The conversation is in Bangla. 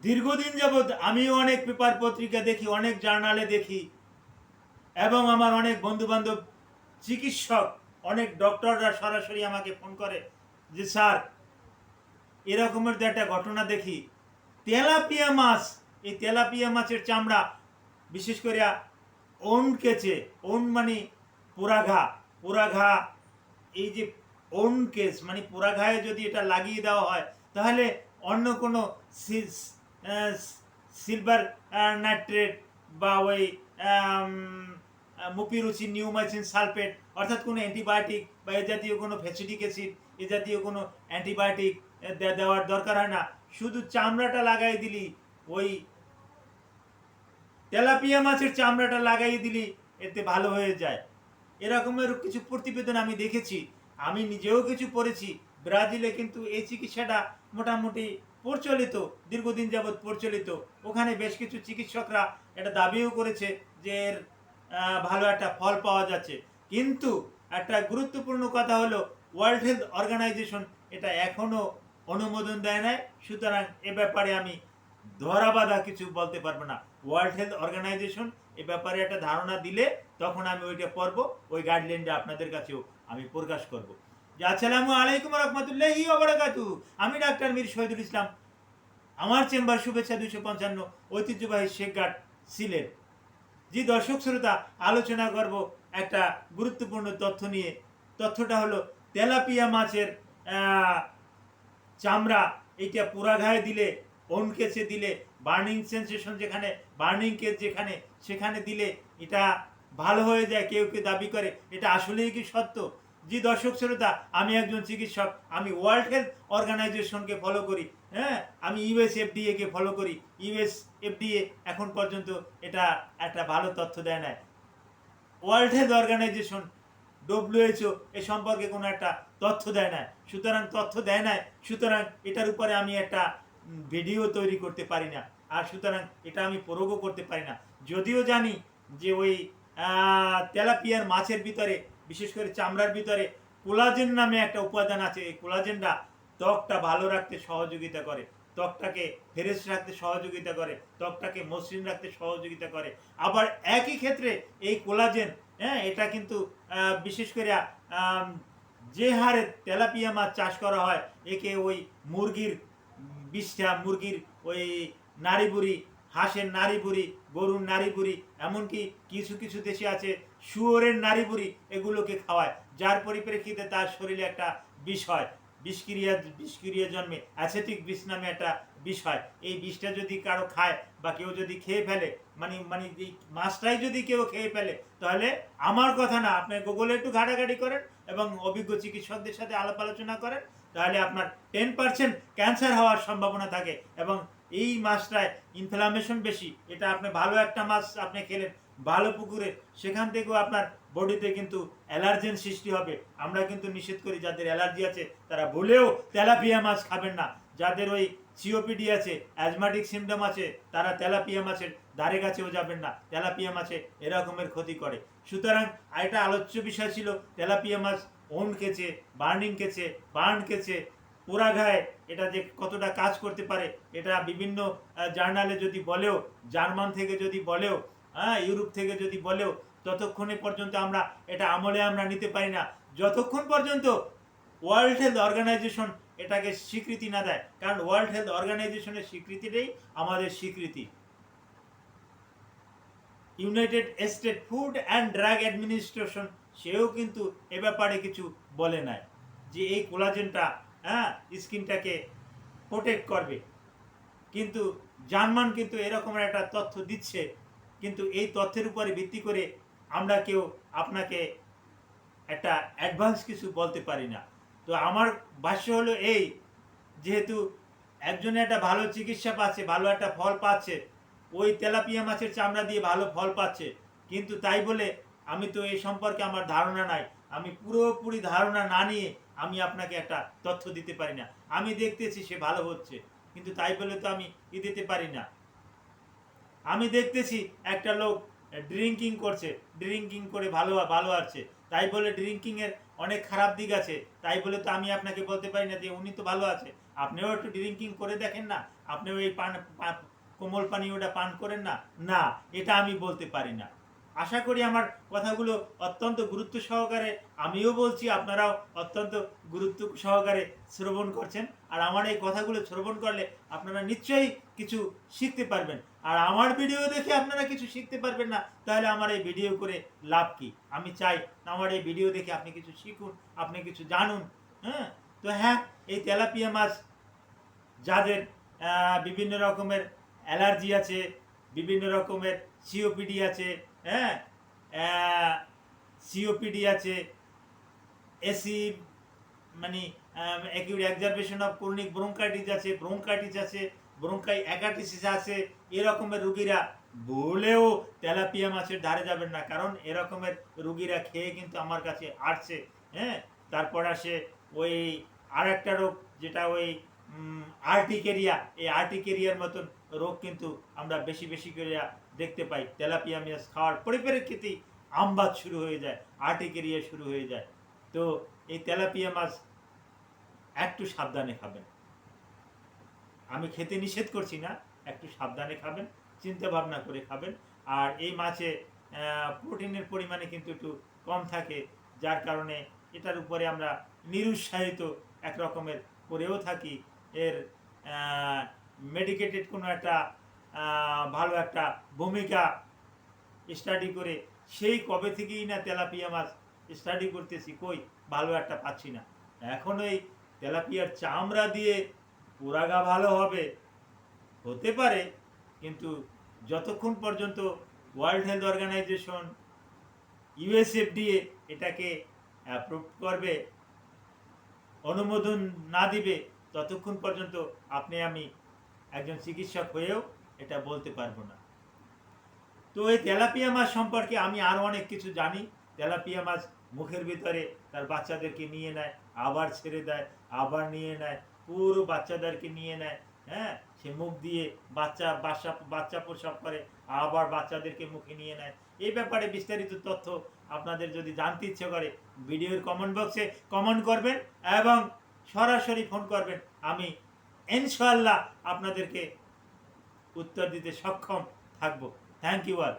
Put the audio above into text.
দীর্ঘদিন যাবৎ আমিও অনেক পেপার পত্রিকা দেখি, অনেক জার্নালে দেখি, এবং আমার অনেক বন্ধু বান্ধব চিকিৎসক, অনেক ডক্টররা সরাসরি আমাকে ফোন করে যে স্যার এরকমের তো একটা ঘটনা দেখি, তেলাপিয়া মাছ, এই তেলাপিয়া মাছের চামড়া বিশেষ করে ওন কেচে, ওন মানে পোড়াঘা, পোড়াঘা, এই যে ওন কেস মানে পোড়াঘায়ে যদি এটা লাগিয়ে দেওয়া হয় তাহলে অন্য কোনো সিলভার নাইট্রেট বা ওই মুপিরুচি নিউমাইসিন সালফেট অর্থাৎ কোনো অ্যান্টিবায়োটিক বা এ জাতীয় কোনো ফ্যাসিটিক অ্যাসিড এ জাতীয় কোনো অ্যান্টিবায়োটিক দেওয়ার দরকার হয় না। শুধু চামড়াটা লাগাই দিলি, ওই তেলাপিয়া মাছের চামড়াটা লাগাই দিলি এতে ভালো হয়ে যায়। এরকমের কিছু প্রতিবেদন আমি দেখেছি, আমি নিজেও কিছু পড়েছি। ব্রাজিলে কিন্তু এই চিকিৎসাটা মোটামুটি প্রচলিত, দীর্ঘদিন যাবৎ প্রচলিত। ওখানে বেশ কিছু চিকিৎসকরা এটা দাবিও করেছে যে এর ভালো একটা ফল পাওয়া যাচ্ছে। কিন্তু একটা গুরুত্বপূর্ণ কথা হলো ওয়ার্ল্ড হেলথ অর্গানাইজেশন এটা এখনও অনুমোদন দেয় নাই। সুতরাং এ ব্যাপারে আমি ধরাবাঁধা কিছু বলতে পারবো না। ওয়ার্ল্ড হেলথ অর্গানাইজেশন এ ব্যাপারে একটা ধারণা দিলে তখন আমি ওইটা পড়বো, ওই গাইডলাইনটা আপনাদের কাছেও আমি প্রকাশ করব। যে আসসালামু আলাইকুম রহমতুল্লাহি ওবারাকাতু। আমি ডাক্তার মীর শহীদুল ইসলাম, আমার চেম্বার শুভেচ্ছা 255, ঐতিহ্যবাহী শেখঘাট, সিলেট। জি দর্শক শ্রোতা, আলোচনা করব একটা গুরুত্বপূর্ণ তথ্য নিয়ে। তথ্যটা হলো তেলাপিয়া মাছের চামড়া, এইটা পুরা গায়ে দিলে, ওন কেসে দিলে, বার্নিং সেন্সেশন যেখানে, বার্নিং কেস যেখানে, সেখানে দিলে এটা ভালো হয়ে যায়, কেউ কেউ দাবি করে। এটা আসলেই কি সত্য? জি দর্শক শ্রোতা, আমি একজন চিকিৎসক, আমি ওয়ার্ল্ড হেলথ অর্গানাইজেশনকে ফলো করি, হ্যাঁ, আমি ইউএস এফডিএ কে ফলো করি। ইউএস এফডিএ এখন পর্যন্ত এটা একটা ভালো তথ্য দেয় না। ওয়ার্ল্ড হেলথ অর্গানাইজেশন ডব্লিউএইচও এ সম্পর্কে কোনো একটা তথ্য দেয় না। সুতরাং তথ্য দেয় না, সুতরাং এটার উপরে আমি একটা ভিডিও তৈরি করতে পারি না, আর সুতরাং এটা আমি প্রয়োগও করতে পারি না। যদিও জানি যে ওই তেলাপিয়ার মাছের ভিতরে, বিশেষ করে চামড়ার ভিতরে কোলাজেন নামে একটা উপাদান আছে। এই কোলাজেনটা ত্বকটা ভালো রাখতে সহযোগিতা করে, ত্বকটাকে ফ্রেশ রাখতে সহযোগিতা করে, ত্বকটাকে মসৃণ রাখতে সহযোগিতা করে। আবার একই ক্ষেত্রে এই কোলাজেন, হ্যাঁ, এটা কিন্তু বিশেষ করে যে হারে তেলাপিয়া মাছ চাষ করা হয়, একে ওই মুরগির বিষটা, মুরগির ওই নাড়ি বুড়ি, হাঁসের নাড়ি বুড়ি, গরুর নাড়ি বুড়ি, এমনকি কিছু কিছু দেশে আছে শুয়োরের নাড়ি বুড়ি, এগুলোকে খাওয়ায়, যার পরিপ্রেক্ষিতে তার শরীরে একটা বিষ হয়, বিষক্রিয়া জন্মে, অ্যাসেটিক বিষ নামে একটা বিষ হয়। এই বিষটা যদি কারো খায় বা কেউ যদি খেয়ে ফেলে, মানে মানে এই মাছটাই যদি কেউ খেয়ে ফেলে, তাহলে আমার কথা না, আপনি গুগলে একটু ঘাটাঘাটি করেন এবং অভিজ্ঞ চিকিৎসকদের সাথে আলাপ আলোচনা করেন, তাহলে আপনার 10% ক্যান্সার হওয়ার সম্ভাবনা থাকে। এবং এই মাছটায় ইনফ্লামেশন বেশি। এটা আপনি ভালো একটা মাছ আপনি খেলেন ভালো পুকুরে, সেখান থেকেও আপনার বডিতে কিন্তু অ্যালার্জেন সৃষ্টি হবে। আমরা কিন্তু নিষেধ করি, যাদের অ্যালার্জি আছে তারা ভুলেও তেলাপিয়া মাছ খাবেন না। যাদের ওই সিওপিডি আছে, অ্যাজমাটিক সিমটম আছে, তারা তেলাপিয়া মাছের ধারে কাছেও যাবেন না। তেলাপিয়া মাছে এরকমের ক্ষতি করে। সুতরাং এটা আলোচ্য বিষয় ছিল তেলাপিয়া মাছ ওন কেচে, বার্নিং কেচে, বার্ন কেচে, পোড়া ঘায়ে এটা যে কতটা কাজ করতে পারে, এটা বিভিন্ন জার্নালে যদি বলেও, জার্মান থেকে যদি বলেও, হ্যাঁ, ইউরোপ থেকে যদি বলেও, ততক্ষণে পর্যন্ত আমরা এটা আমলে আমরা নিতে পারি না, যতক্ষণ পর্যন্ত ওয়ার্ল্ড হেলথ অর্গানাইজেশন এটাকে স্বীকৃতি না দেয়। কারণ ওয়ার্ল্ড হেলথ অর্গানাইজেশনের স্বীকৃতিটাই আমাদের স্বীকৃতি। United state food and drug administration সেও কিন্তু এ ব্যাপারে কিছু বলে নাই যে এই কোলাজেনটা, হ্যাঁ, স্কিনটাকে প্রোটেক্ট করবে। কিন্তু জার্মান কিন্তু এরকম একটা তথ্য দিচ্ছে, কিন্তু এই তথ্যের উপরে ভিত্তি করে আমরা কেউ আপনাকে একটা অ্যাডভান্স কিছু বলতে পারি না। তো আমার ভাষ্য হলো এই, যেহেতু একজনে একটা ভালো চিকিৎসা পাচ্ছে, ভালো একটা ফল পাচ্ছে, ওই তেলাপিয়া মাছের চামড়া দিয়ে ভালো ফল পাচ্ছে, কিন্তু তাই বলে আমি তো এই সম্পর্কে আমার ধারণা নাই, আমি পুরোপুরি ধারণা না নিয়ে আমি আপনাকে একটা তথ্য দিতে পারি না। আমি দেখতেছি সে ভালো হচ্ছে, কিন্তু তাই বলে তো আমি দিতে পারি না। আমি দেখতেছি একটা লোক ড্রিঙ্কিং করছে, ড্রিঙ্কিং করে ভালো ভালো আছে, তাই বলে ড্রিঙ্কিং এর অনেক খারাপ দিক আছে, তাই বলে তো আমি আপনাকে বলতে পারি না যে উনি তো ভালো আছে। আপনিও একটু ড্রিঙ্কিং করে দেখেন না, আপনি ওই কোমল পানীয়টা পান করেন না, না, এটা আমি বলতে পারি না। আশা করি আমার কথাগুলো অত্যন্ত গুরুত্ব সহকারে আমিও বলছি, আপনারাও অত্যন্ত গুরুত্ব সহকারে শ্রবণ করছেন। আর আমার এই কথাগুলো শ্রবণ করলে আপনারা নিশ্চয়ই কিছু শিখতে পারবেন। আর আমার ভিডিও দেখে আপনারা কিছু শিখতে পারবেন না, তাহলে আমার এই ভিডিও করে লাভ কি? আমি চাই আমার এই ভিডিও দেখে আপনি কিছু শিখুন, আপনি কিছু জানুন। হ্যাঁ, তো হ্যাঁ, এই তেলাপিয়া মাছ যাদের বিভিন্ন রকমের অ্যালার্জি আছে, বিভিন্ন রকমের সিওপিডি আছে, হ্যাঁ, সিওপিডি আছে, এসি মানে acute exacerbation of chronic bronchitis আছে, ব্রঙ্কাইটিস আছে, ব্রঙ্কাই অ্যাকাটিসিস আছে, এরকমের রুগীরা বলেও তেলাপিয়া মাছের ধারে যাবেন না, কারণ এরকমের রুগীরা খেয়ে কিন্তু আমার কাছে আসছে। হ্যাঁ, তারপর আসে ওই আর একটা রোগ, যেটা ওই আর্টিকেরিয়া, এই আর্টিকেরিয়ার মতন রোগ কিন্তু আমরা বেশি বেশি করে দেখতে পাই। তেলাপিয়া মাছ খাওয়ার পরিপ্রেক্ষিতেই আমবাদ শুরু হয়ে যায়, আর্টিকেরিয়া শুরু হয়ে যায়। তো এই তেলাপিয়া মাছ একটু সাবধানে খাবেন। আমি খেতে নিষেধ করছি না, একটু সাবধানে খাবেন, চিন্তা ভাবনা করে খাবেন। আর এই মাছে প্রোটিনের পরিমাণে কিন্তু একটু কম থাকে, যার কারণে এটার উপরে আমরা নিরুৎসাহিত এক রকমের করেও থাকি। এর মেডিকেটেড কোনো একটা ভালো একটা ভূমিকা স্টাডি করে সেই কবে থেকেই না তেলাপিয়া মাছ স্টাডি করতেছি, কই ভালো একটা পাচ্ছি না। এখন ওই তেলাপিয়ার চামড়া দিয়ে পোড়াগা ভালো হবে, হতে পারে, কিন্তু যতক্ষণ পর্যন্ত ওয়ার্ল্ড হেলথ অর্গানাইজেশন, ইউএসএফডিএ এটাকে অ্যাপ্রুভ করবে, অনুমোদন না দিবে, ততক্ষণ পর্যন্ত আপনি আমি একজন চিকিৎসক হয়েও এটা বলতে পারবো না। তো এই তেলাপিয়া মাছ সম্পর্কে আমি আরও অনেক কিছু জানি। তেলাপিয়া মাছ মুখের ভিতরে তার বাচ্চাদেরকে নিয়ে নেয়, আবার ছেড়ে দেয়, আবার নিয়ে নেয়, পুরো বাচ্চাদেরকে নিয়ে নেয়। হ্যাঁ, সে মুখ দিয়ে বাচ্চা প্রসব করে, আবার বাচ্চাদেরকে মুখে নিয়ে নেয়। এই ব্যাপারে বিস্তারিত তথ্য আপনাদের যদি জানতে ইচ্ছে করে, ভিডিওর কমেন্ট বক্সে কমেন্ট করবেন এবং সরাসরি ফোন করবেন। আমি ইনশাআল্লাহ আপনাদেরকে উত্তর দিতে সক্ষম থাকবো। Thank you all.